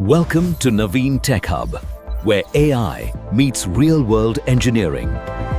Welcome to Naveen Tech Hub, where AI meets real-world engineering.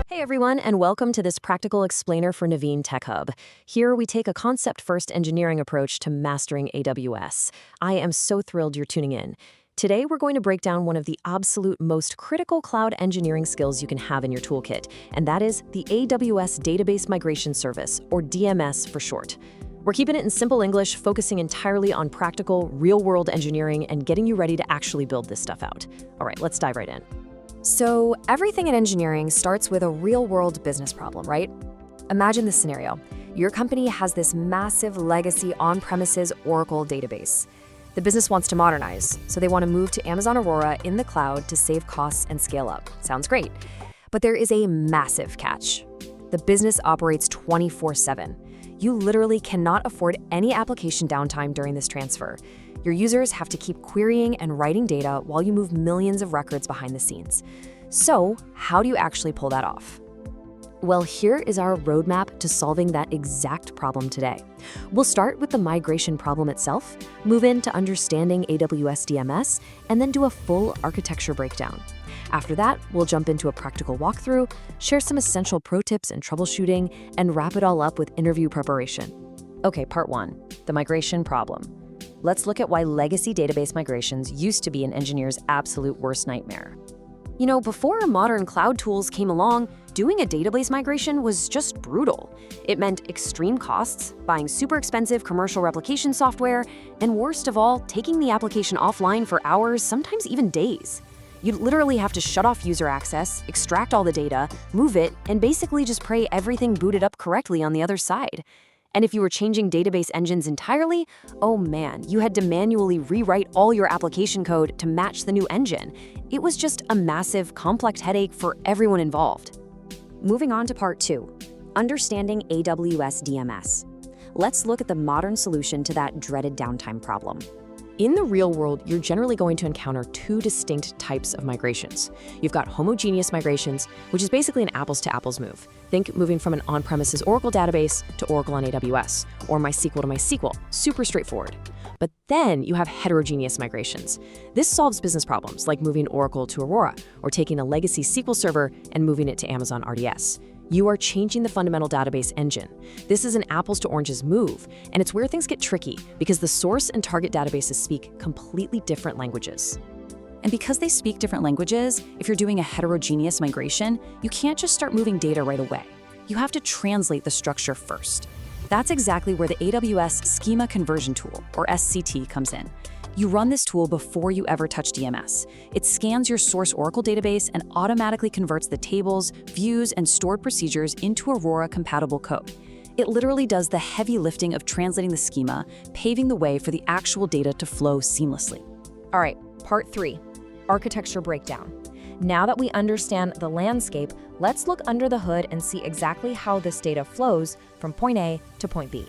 Hey everyone, and welcome to this practical explainer for Naveen Tech Hub. Here we take a concept-first engineering approach to mastering AWS. I am so thrilled you're tuning in. Today we're going to break down one of the absolute most critical cloud engineering skills you can have in your toolkit, and that is the AWS Database Migration Service, or DMS for short. We're keeping it in simple English, focusing entirely on practical, real-world engineering and getting you ready to actually build this stuff out. All right, let's dive right in. So everything in engineering starts with a real-world business problem, right? Imagine this scenario. Your company has this massive legacy on-premises Oracle database. The business wants to modernize, so they want to move to Amazon Aurora in the cloud to save costs and scale up. Sounds great. But there is a massive catch. The business operates 24/7. You literally cannot afford any application downtime during this transfer. Your users have to keep querying and writing data while you move millions of records behind the scenes. So, how do you actually pull that off? Well, here is our roadmap to solving that exact problem today. We'll start with the migration problem itself, move into understanding AWS DMS, and then do a full architecture breakdown. After that, we'll jump into a practical walkthrough, share some essential pro tips and troubleshooting, and wrap it all up with interview preparation. Okay, part one, the migration problem. Let's look at why legacy database migrations used to be an engineer's absolute worst nightmare. You know, before modern cloud tools came along, doing a database migration was just brutal. It meant extreme costs, buying super expensive commercial replication software, and worst of all, taking the application offline for hours, sometimes even days. You'd literally have to shut off user access, extract all the data, move it, and basically just pray everything booted up correctly on the other side. And if you were changing database engines entirely, oh man, you had to manually rewrite all your application code to match the new engine. It was just a massive, complex headache for everyone involved. Moving on to part two, understanding AWS DMS. Let's look at the modern solution to that dreaded downtime problem. In the real world, you're generally going to encounter two distinct types of migrations. You've got homogeneous migrations, which is basically an apples-to-apples move. Think moving from an on-premises Oracle database to Oracle on AWS, or MySQL to MySQL, super straightforward. But then you have heterogeneous migrations. This solves business problems like moving Oracle-to-Aurora, or taking a legacy SQL server and moving it to Amazon RDS. You are changing the fundamental database engine. This is an apples to oranges move, and it's where things get tricky because the source and target databases speak completely different languages. And because they speak different languages, if you're doing a heterogeneous migration, you can't just start moving data right away. You have to translate the structure first. That's exactly where the AWS Schema Conversion Tool, or SCT, comes in. You run this tool before you ever touch DMS. It scans your source Oracle database and automatically converts the tables, views, and stored procedures into Aurora-compatible code. It literally does the heavy lifting of translating the schema, paving the way for the actual data to flow seamlessly. All right, part three, architecture breakdown. Now that we understand the landscape, let's look under the hood and see exactly how this data flows from point A to point B.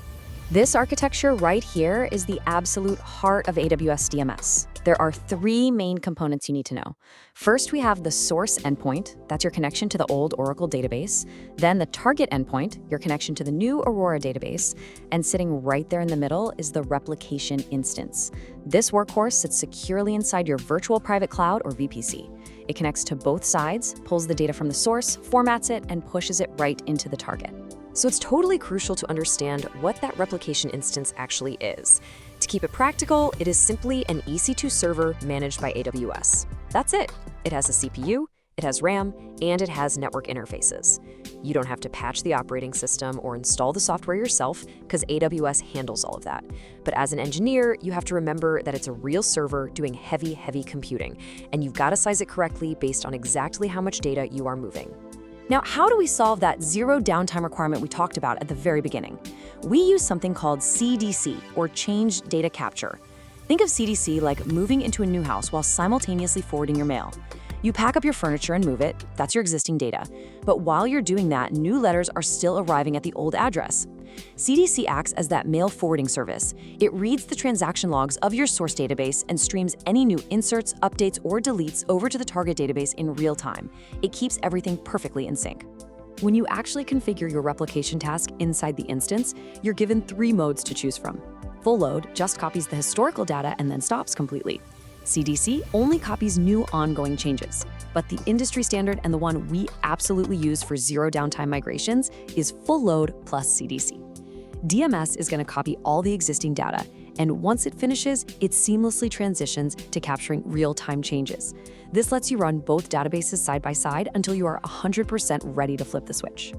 This architecture right here is the absolute heart of AWS DMS. There are three main components you need to know. First, we have the source endpoint, that's your connection to the old Oracle database. Then the target endpoint, your connection to the new Aurora database. And sitting right there in the middle is the replication instance. This workhorse sits securely inside your virtual private cloud, or VPC. It connects to both sides, pulls the data from the source, formats it, and pushes it right into the target. So it's totally crucial to understand what that replication instance actually is. To keep it practical, it is simply an EC2 server managed by AWS. That's it. It has a CPU, it has RAM, and it has network interfaces. You don't have to patch the operating system or install the software yourself because AWS handles all of that. But as an engineer, you have to remember that it's a real server doing heavy, heavy computing, and you've got to size it correctly based on exactly how much data you are moving. Now, how do we solve that zero downtime requirement we talked about at the very beginning? We use something called CDC, or Change Data Capture. Think of CDC like moving into a new house while simultaneously forwarding your mail. You pack up your furniture and move it, that's your existing data. But while you're doing that, new letters are still arriving at the old address. CDC acts as that mail forwarding service. It reads the transaction logs of your source database and streams any new inserts, updates, or deletes over to the target database in real time. It keeps everything perfectly in sync. When you actually configure your replication task inside the instance, you're given three modes to choose from. Full load just copies the historical data and then stops completely. CDC only copies new ongoing changes, but the industry standard and the one we absolutely use for zero downtime migrations is full load plus CDC. DMS is going to copy all the existing data, and once it finishes, it seamlessly transitions to capturing real-time changes. This lets you run both databases side by side until you are 100% ready to flip the switch.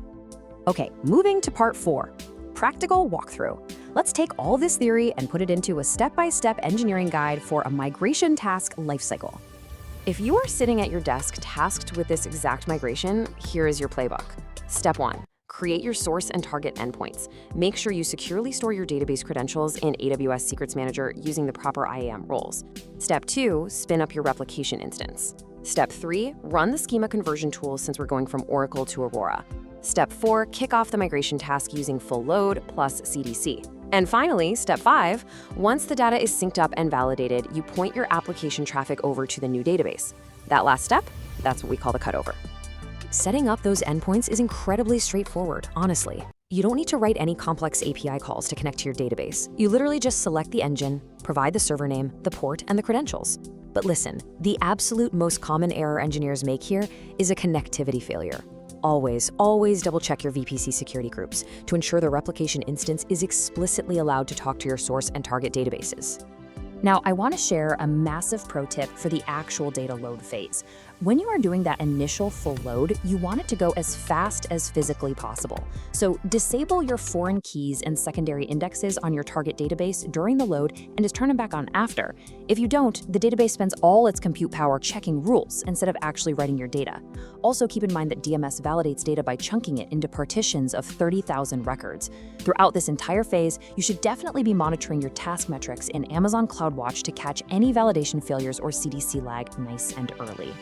Okay, moving to part 4, practical walkthrough. Let's take all this theory and put it into a step-by-step engineering guide for a migration task lifecycle. If you are sitting at your desk tasked with this exact migration, here is your playbook. Step 1. Create your source and target endpoints. Make sure you securely store your database credentials in AWS Secrets Manager using the proper IAM roles. Step 2, spin up your replication instance. Step 3, run the Schema Conversion Tool since we're going from Oracle to Aurora. Step 4, kick off the migration task using full load plus CDC. And finally, step 5, once the data is synced up and validated, you point your application traffic over to the new database. That last step, that's what we call the cutover. Setting up those endpoints is incredibly straightforward, honestly. You don't need to write any complex API calls to connect to your database. You literally just select the engine, provide the server name, the port, and the credentials. But listen, the absolute most common error engineers make here is a connectivity failure. Always double-check your VPC security groups to ensure the replication instance is explicitly allowed to talk to your source and target databases. Now, I want to share a massive pro tip for the actual data load phase. When you are doing that initial full load, you want it to go as fast as physically possible. So disable your foreign keys and secondary indexes on your target database during the load and just turn them back on after. If you don't, the database spends all its compute power checking rules instead of actually writing your data. Also keep in mind that DMS validates data by chunking it into partitions of 30,000 records. Throughout this entire phase, you should definitely be monitoring your task metrics in Amazon CloudWatch to catch any validation failures or CDC lag nice and early.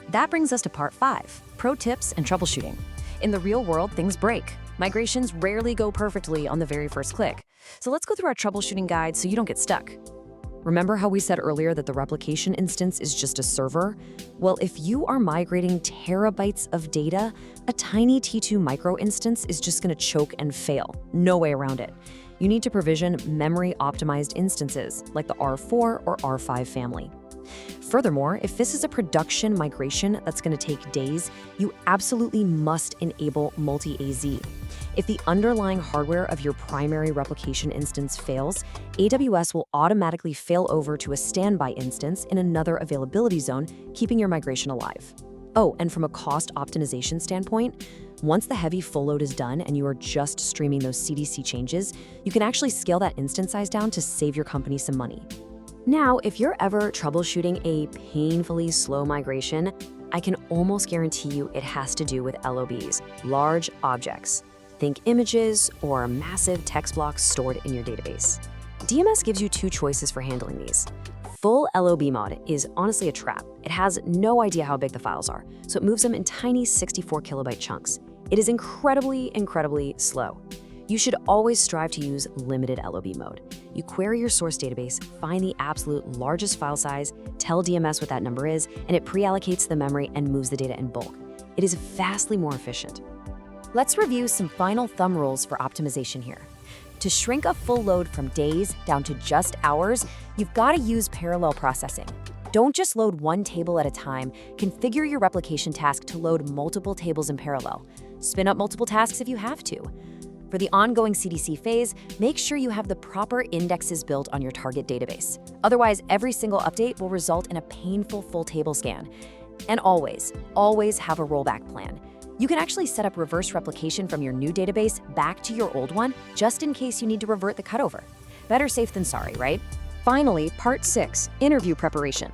That brings us to part 5, pro tips and troubleshooting. In the real world, things break. Migrations rarely go perfectly on the very first click. So let's go through our troubleshooting guide so you don't get stuck. Remember how we said earlier that the replication instance is just a server? Well, if you are migrating terabytes of data, a tiny T2 micro instance is just going to choke and fail. No way around it. You need to provision memory-optimized instances like the R4 or R5 family. Furthermore, if this is a production migration that's going to take days, you absolutely must enable multi-AZ. If the underlying hardware of your primary replication instance fails, AWS will automatically fail over to a standby instance in another availability zone, keeping your migration alive. Oh, and from a cost optimization standpoint, once the heavy full load is done and you are just streaming those CDC changes, you can actually scale that instance size down to save your company some money. Now, if you're ever troubleshooting a painfully slow migration, I can almost guarantee you it has to do with LOBs, large objects. Think images or massive text blocks stored in your database. DMS gives you 2 choices for handling these. Full LOB mod is honestly a trap. It has no idea how big the files are, so it moves them in tiny 64 kilobyte chunks. It is incredibly slow. You should always strive to use limited LOB mode. You query your source database, find the absolute largest file size, tell DMS what that number is, and it pre-allocates the memory and moves the data in bulk. It is vastly more efficient. Let's review some final thumb rules for optimization here. To shrink a full load from days down to just hours, you've got to use parallel processing. Don't just load one table at a time. Configure your replication task to load multiple tables in parallel. Spin up multiple tasks if you have to. For the ongoing CDC phase, make sure you have the proper indexes built on your target database. Otherwise, every single update will result in a painful full table scan. And always have a rollback plan. You can actually set up reverse replication from your new database back to your old one, just in case you need to revert the cutover. Better safe than sorry, right? Finally, part 6, interview preparation.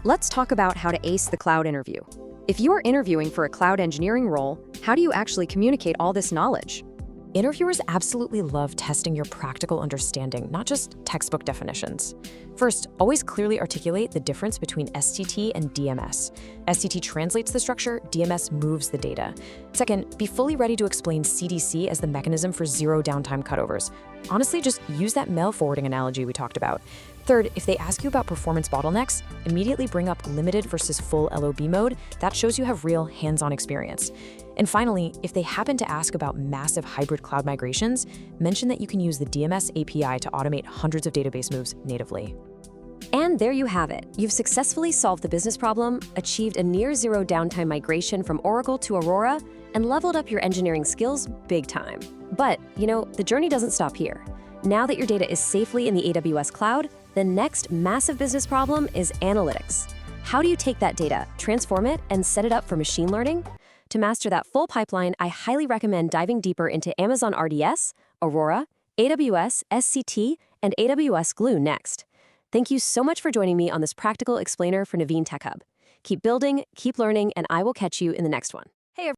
Let's talk about how to ace the cloud interview. If you are interviewing for a cloud engineering role, how do you actually communicate all this knowledge? Interviewers absolutely love testing your practical understanding, not just textbook definitions. First, always clearly articulate the difference between STT and DMS. STT translates the structure, DMS moves the data. Second, be fully ready to explain CDC as the mechanism for zero downtime cutovers. Honestly, just use that mail forwarding analogy we talked about. Third, if they ask you about performance bottlenecks, immediately bring up limited versus full LOB mode. That shows you have real hands-on experience. And finally, if they happen to ask about massive hybrid cloud migrations, mention that you can use the DMS API to automate hundreds of database moves natively. And there you have it. You've successfully solved the business problem, achieved a near-zero downtime migration from Oracle to Aurora, and leveled up your engineering skills big time. But, the journey doesn't stop here. Now that your data is safely in the AWS cloud, the next massive business problem is analytics. How do you take that data, transform it, and set it up for machine learning? To master that full pipeline, I highly recommend diving deeper into Amazon RDS, Aurora, AWS SCT, and AWS Glue next. Thank you so much for joining me on this practical explainer for Naveen Tech Hub. Keep building, keep learning, and I will catch you in the next one. Hey, everyone.